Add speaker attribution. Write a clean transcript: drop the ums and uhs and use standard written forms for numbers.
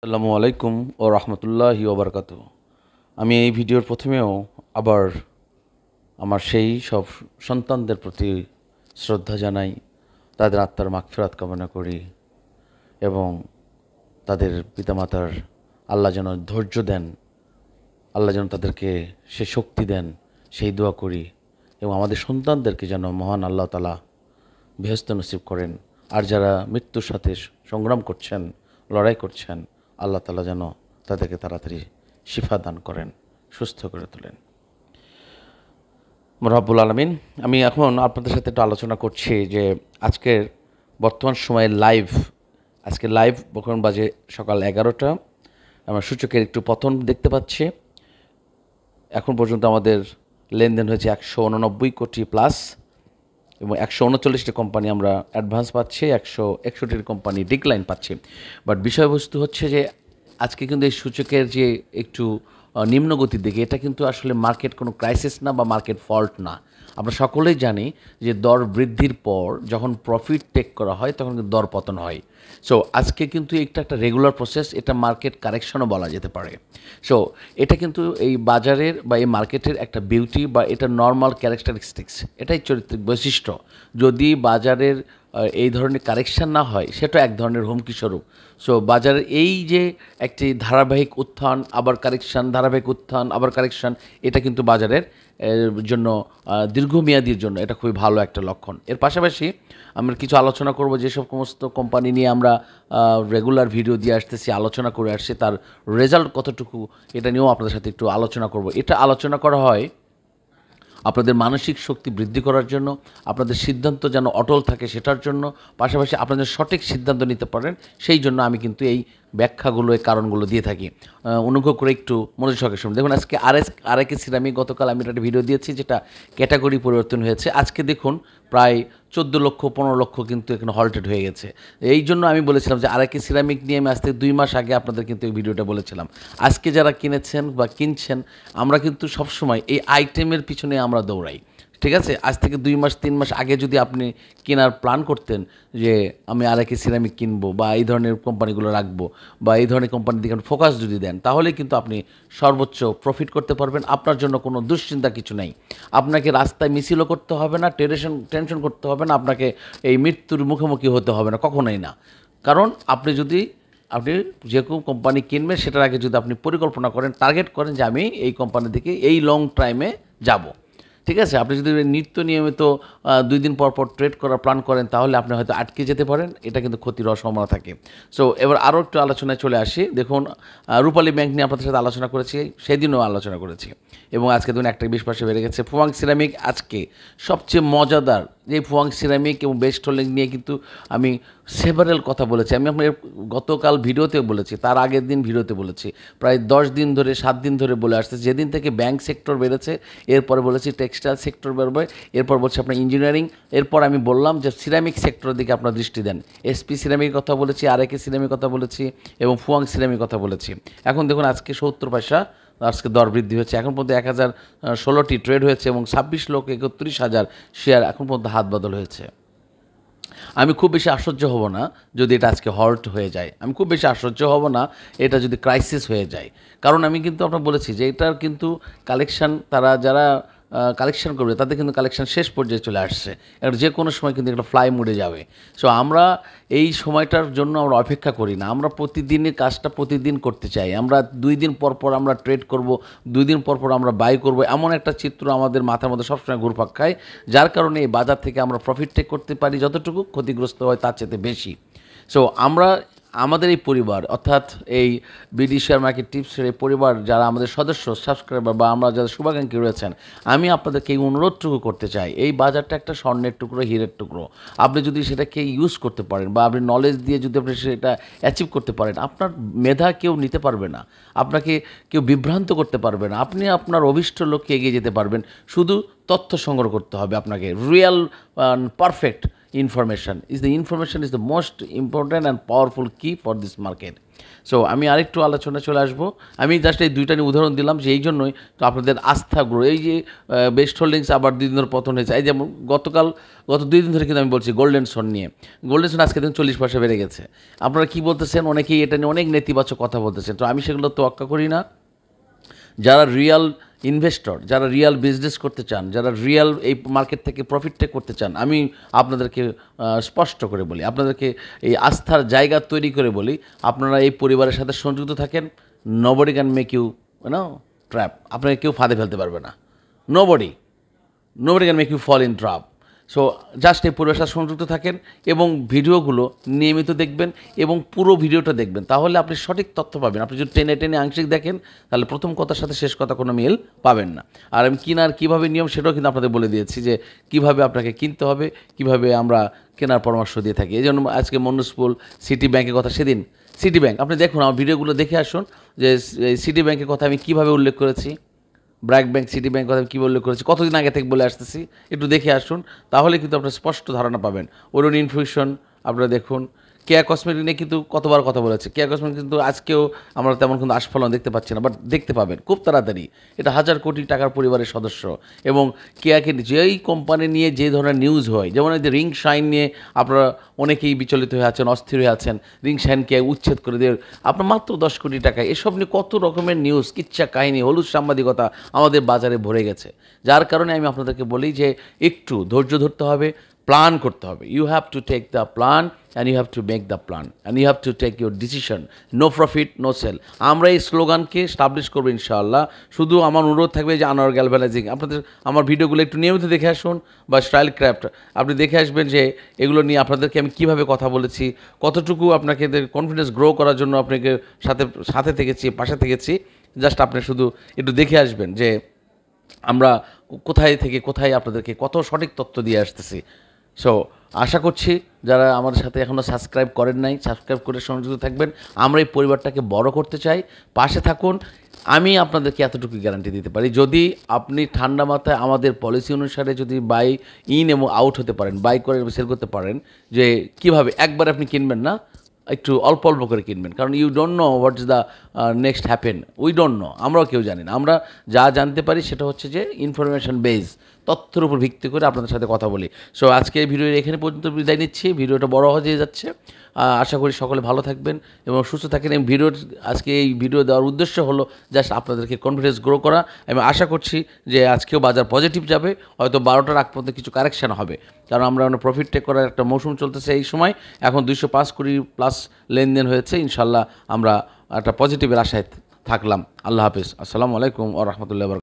Speaker 1: আসসালামু আলাইকুম ও রহমতুল্লাহি ওবরকাতু। আমি এই ভিডিওর প্রথমেও আবার আমার সেই সব সন্তানদের প্রতি শ্রদ্ধা জানাই, তাদের আত্মার মাগফিরাত কামনা করি এবং তাদের পিতামাতার আল্লাহ যেন ধৈর্য দেন, আল্লাহ যেন তাদেরকে সে শক্তি দেন, সেই দোয়া করি এবং আমাদের সন্তানদেরকে যেন মহান আল্লাহ তাআলা বেহেশত নসিব করেন। আর যারা মৃত্যুর সাথে সংগ্রাম করছেন, লড়াই করছেন, আল্লাহ তাআলা যেন তাদেরকে তাড়াতাড়ি শিফা দান করেন, সুস্থ করে তোলেন। রব্বুল আলামিন। আমি এখন আপনাদের সাথে একটু আলোচনা করছি যে আজকের বর্তমান সময়ে আজকে লাইভ এখন বাজে সকাল 11টা। আমরা সূচকের একটু পতন দেখতে পাচ্ছি। এখন পর্যন্ত আমাদের লেনদেন হয়েছে 189 কোটি প্লাস এবং 139টি কোম্পানি আমরা অ্যাডভান্স পাচ্ছি, 161টি কোম্পানি ডিক্লাইন পাচ্ছি। বাট বিষয়বস্তু হচ্ছে যে আজকে কিন্তু এই সূচকের যে একটু নিম্নগতির দিকে, এটা কিন্তু আসলে মার্কেট কোনো ক্রাইসিস না বা মার্কেট ফল্ট না। আমরা সকলেই জানি যে দর বৃদ্ধির পর যখন প্রফিট টেক করা হয় তখন কিন্তু দর পতন হয়। সো আজকে কিন্তু এটা একটা রেগুলার প্রসেস, এটা মার্কেট কারেকশনও বলা যেতে পারে। সো এটা কিন্তু এই বাজারের বা এই মার্কেটের একটা বিউটি বা এটা নর্মাল ক্যারেক্টারিস্টিক্স, এটাই চরিত্রিক বৈশিষ্ট্য। যদি বাজারের এই ধরনের কারেকশান না হয়, সেটা এক ধরনের হুমকি স্বরূপ। সো বাজারের এই যে একটি ধারাবাহিক উত্থান আবার কারেকশান, ধারাবাহিক উত্থান আবার কারেকশান, এটা কিন্তু বাজারের জন্য দীর্ঘমেয়াদীর জন্য এটা খুবই ভালো একটা লক্ষণ। এর পাশাপাশি আমরা কিছু আলোচনা করব যেসব সমস্ত কোম্পানি নিয়ে আমরা রেগুলার ভিডিও দিয়ে আসতেছি, আলোচনা করে আসছি, তার রেজাল্ট কতটুকু, এটা নিয়েও আপনাদের সাথে একটু আলোচনা করব। এটা আলোচনা করা হয় আপনাদের মানসিক শক্তি বৃদ্ধি করার জন্য, আপনাদের সিদ্ধান্ত যেন অটল থাকে সেটার জন্য, পাশাপাশি আপনাদের সঠিক সিদ্ধান্ত নিতে পারেন সেই জন্য আমি কিন্তু এই ব্যাখ্যাগুলো, এই কারণগুলো দিয়ে থাকি। অনুগ্রহ করে একটু মনোযোগের সময় দেখুন। আজকে আরএকে সিরামিক, গতকাল আমি একটা ভিডিও দিয়েছি যেটা ক্যাটাগরি পরিবর্তন হয়েছে। আজকে দেখুন প্রায় 14 লক্ষ 15 লক্ষ কিন্তু এখানে হল্টেড হয়ে গেছে। এই জন্য আমি বলেছিলাম যে আরএকে সিরামিক নিয়ে আমি আজ থেকে 2 মাস আগে আপনাদের কিন্তু এই ভিডিওটা বলেছিলাম। আজকে যারা কিনেছেন বা কিনছেন, আমরা কিন্তু সবসময় এই আইটেমের পিছনে আমরা দৌড়াই, ঠিক আছে? আজ থেকে 2 মাস 3 মাস আগে যদি আপনি কেনার প্ল্যান করতেন যে আমি আরএকে সিরামিক কিনবো বা এই ধরনের কোম্পানিগুলো রাখবো বা এই ধরনের কোম্পানির দিকে ফোকাস যদি দেন, তাহলে কিন্তু আপনি সর্বোচ্চ প্রফিট করতে পারবেন। আপনার জন্য কোনো দুশ্চিন্তা কিছু নেই। আপনাকে রাস্তায় মিছিলও করতে হবে না, টেনশন করতে হবে না, আপনাকে এই মৃত্যুর মুখোমুখি হতে হবে না, কখনোই না। কারণ আপনি যে কোনো কোম্পানি কিনবেন সেটার আগে যদি আপনি পরিকল্পনা করেন, টার্গেট করেন যে আমি এই কোম্পানি থেকে এই লং টাইমে যাব, ঠিক আছে? আপনি যদি নিয়মিত 2 দিন পর পর ট্রেড করার প্ল্যান করেন, তাহলে আপনি হয়তো আটকে যেতে পারেন, এটা কিন্তু ক্ষতির সম্ভাবনা থাকে। সো এবার আরও একটু আলোচনায় চলে আসি। দেখুন, রূপালী ব্যাংক নিয়ে আপনাদের সাথে আলোচনা করেছি, সেদিনও আলোচনা করেছি এবং আজকে দেখুন 1.20% বেড়ে গেছে। ফুয়াং সিরামিক আজকে সবচেয়ে মজাদার, যে ফুয়াং সিরামিক এবং বেস্ট হোল্ডিং নিয়ে কিন্তু আমি সেভারেল কথা বলেছি। আমি আপনার গতকাল ভিডিওতে বলেছি, তার আগের দিন ভিডিওতে বলেছি, প্রায় 10 দিন ধরে 7 দিন ধরে বলে আসছে। যেদিন থেকে ব্যাংক সেক্টর বেড়েছে, এরপরে বলেছি টেক্সটাইল সেক্টর বেরোবে, এরপর বলছি আপনার ইঞ্জিনিয়ারিং, এরপর আমি বললাম যে সিরামিক সেক্টরের দিকে আপনার দৃষ্টি দেন। এসপি সিরামিক কথা বলেছি, আরএকে সিরামিক কথা বলেছি এবং ফুয়াং সিরামিক কথা বলেছি। এখন দেখুন আজকে 70 পয়সা আজকে দর বৃদ্ধি হচ্ছে। এখন পর্যন্ত 1016টি ট্রেড হয়েছে এবং 26,31,000 শেয়ার এখন পর্যন্ত হাত বদল হয়েছে। আমি খুব বেশি আশ্চর্য হব না যদি এটা আজকে হল্ট হয়ে যায়। আমি খুব বেশি আশ্চর্য হব না এটা যদি ক্রাইসিস হয়ে যায়। কারণ আমি কিন্তু আপনার বলেছি যে এটার কিন্তু কালেকশান, যারা কালেকশান করবে তাদের কিন্তু কালেকশান শেষ পর্যায়ে চলে আসছে। এটা যে কোনো সময় কিন্তু একটা ফ্লাই মোডে যাবে। সো আমরা এই সময়টার জন্য আমরা অপেক্ষা করি না। আমরা প্রতিদিনের কাজটা প্রতিদিন করতে চাই। আমরা 2 দিন পর পর আমরা ট্রেড করব, 2 দিন পর পর আমরা বাই করব, এমন একটা চিত্র আমাদের মাথার মধ্যে সবসময় ঘুরপাক খায়। যার কারণে এই বাজার থেকে আমরা প্রফিট টেক করতে পারি যতটুকু, ক্ষতিগ্রস্ত হয় তার চেয়ে বেশি। সো আমাদের এই পরিবার, অর্থাৎ এই বিডি শেয়ার মার্কেট টিপসের এই পরিবার, যারা আমাদের সদস্য, সাবস্ক্রাইবার বা আমরা যারা শুভাকাঙ্ক্ষী রয়েছেন, আমি আপনাদেরকে এই অনুরোধটুকু করতে চাই, এই বাজারটা একটা স্বর্ণের টুকরো, হীরের টুকরো। আপনি যদি সেটাকে ইউজ করতে পারেন বা আপনি নলেজ দিয়ে যদি আপনি সেটা অ্যাচিভ করতে পারেন, আপনার মেধা কেউ নিতে পারবে না, আপনাকে কেউ বিভ্রান্ত করতে পারবে না, আপনি আপনার অভীষ্ট লক্ষ্যে এগিয়ে যেতে পারবেন। শুধু তথ্য সংগ্রহ করতে হবে আপনাকে। Real perfect information is the most important and powerful key for this market. So আমি আরেকটু আলোচনা চলে আসবো। আমি জাস্ট এই দুইটা নিয়ে উদাহরণ দিলাম যে এই জন্যই তো আপনাদের আস্থা গ্রো। এই যে বেস্ট হোল্ডিংস আবার 2 দিন ধরে পতন হয়েছে, এই যেমন গত 2 দিন ধরে কিন্তু আমি বলছি গোল্ডেন সন নিয়ে। গোল্ডেন সন আজকে দিন 40 পয়সা বেড়ে গেছে। আপনারা কি বলতেছেন, অনেকেই এটা নিয়ে অনেক নেতিবাচক কথা বলতেছেন, তো আমি সেগুলো তোয়াক্কা করি না। যারা রিয়াল ইনভেস্টর, যারা রিয়াল বিজনেস করতে চান, যারা রিয়াল এই মার্কেট থেকে প্রফিটটা করতে চান, আমি আপনাদেরকে স্পষ্ট করে বলি, আপনাদেরকে এই আস্থার জায়গা তৈরি করে বলি, আপনারা এই পরিবারের সাথে সংযুক্ত থাকেন। Nobody can make you trap. আপনাকে কেউ ফাঁদে ফেলতে পারবে না। Nobody can make you fall in trap. So just এই পরিবেশের সাথে সংযুক্ত থাকেন এবং ভিডিওগুলো নিয়মিত দেখবেন এবং পুরো ভিডিওটা দেখবেন, তাহলে আপনি সঠিক তথ্য পাবেন। আপনি যদি টেনে আংশিক দেখেন তাহলে প্রথম কথার সাথে শেষ কথা কোনো মিল পাবেন না। আর আমি কেনার কীভাবে নিয়ম সেটাও কিন্তু আপনাদের বলে দিয়েছি, যে কীভাবে আপনাকে কিনতে হবে, কীভাবে আমরা কেনার পরামর্শ দিয়ে থাকি। এই জন্য আজকে মনুসপুল সিটি ব্যাংকের কথা, সেদিন সিটি ব্যাংক আপনি দেখুন, আমার ভিডিওগুলো দেখে আসুন যে সিটি ব্যাংকের কথা আমি কীভাবে উল্লেখ করেছি, ব্র্যাক ব্যাংক, সিটি ব্যাংক কথা কী বলে করেছি, কতদিন আগে থেকে বলে আসতেছি, একটু দেখে আসুন, তাহলে কিন্তু আপনার স্পষ্ট ধারণা পাবেন। ওরন ইনফিউশন আপনারা দেখুন। কেয়া কসমেটিক নিয়ে কিন্তু কতবার কথা বলেছে। কেয়া কসমেটিক কিন্তু আজকেও আমরা তেমন কিন্তু আস্ফলন দেখতে পাচ্ছি না, বাট দেখতে পাবেন খুব তাড়াতাড়ি। এটা 1000 কোটি টাকার পরিবারের সদস্য, এবং কেয়াকে যেই কোম্পানি নিয়ে যে ধরনের নিউজ হয়, যেমন এই যে রিং শাইন নিয়ে আপনারা অনেকেই বিচলিত হয়ে আছেন, অস্থির হয়ে আছেন, রিং শাইনকে উচ্ছেদ করে দিয়ে আপনার মাত্র 10 কোটি টাকা, এসব নিয়ে কত রকমের নিউজ, কিচ্ছা কাহিনী, হলুদ সাংবাদিকতা আমাদের বাজারে ভরে গেছে। যার কারণে আমি আপনাদেরকে বলি যে একটু ধৈর্য ধরতে হবে, প্ল্যান করতে হবে। You have to take the plan and you have to make the plan and you have to take your decision. No profit no sale. আমরা এই স্লোগানকে স্টাবলিশ করবো ইনশাআল্লাহ। শুধু আমার অনুরোধ থাকবে যে আনোয়ার গ্যালভানাইজিং, আপনাদের আমার ভিডিওগুলো একটু নিয়মিত দেখে আসুন, বা স্টাইল ক্রাফট আপনি দেখে আসবেন যে এগুলো নিয়ে আপনাদেরকে আমি কীভাবে কথা বলেছি, কতটুকু আপনাকে কনফিডেন্স গ্রো করার জন্য আপনাকে সাথে থেকেছি, পাশে থেকেছি। জাস্ট আপনি শুধু একটু দেখে আসবেন যে আমরা কোথায় থেকে কোথায় আপনাদেরকে কত সঠিক তথ্য দিয়ে আসতেছি। সো আশা করছি যারা আমাদের সাথে এখনও সাবস্ক্রাইব করেন নাই, সাবস্ক্রাইব করে সংযুক্ত থাকবেন। আমরা এই পরিবারটাকে বড় করতে চাই, পাশে থাকুন। আমি আপনাদেরকে এতটুকু গ্যারান্টি দিতে পারি, যদি আপনি ঠান্ডা মাথায় আমাদের পলিসি অনুসারে যদি বাই ইন এবং আউট হতে পারেন, বাই করে সেল করতে পারেন, যে কীভাবে একবার আপনি কিনবেন না, একটু অল্প অল্প করে কিনবেন, কারণ you don't know what is the next happen. We don't know, আমরাও কেউ জানি না। আমরা যা জানতে পারি সেটা হচ্ছে যে ইনফরমেশন বেস, তথ্যের উপর ভিত্তি করে আপনাদের সাথে কথা বলি। সো আজকে এই ভিডিও এখানে পর্যন্ত বিদায় নিচ্ছি। ভিডিওটা বড় হয়ে যাচ্ছে। আশা করি সকলে ভালো থাকবেন এবং সুস্থ থাকেন। এবং আজকে এই ভিডিও দেওয়ার উদ্দেশ্য হলো জাস্ট আপনাদেরকে কনফিডেন্স গ্রো করা। আমি আশা করছি যে আজকেও বাজার পজিটিভ যাবে, হয়তো 12টার আগ পর্যন্ত কিছু কারেকশান হবে, কারণ আমরা প্রফিট টেক করার একটা মৌসুম চলতেছে এই সময়। এখন 205 কোটি প্লাস লেনদেন হয়েছে। ইনশাল্লাহ আমরা একটা পজিটিভের আশায় থাকলাম। আল্লাহ হাফিজ। আসসালামু আলাইকুম ওয়া রাহমাতুল্লাহি ওয়া বারাকাতুহু।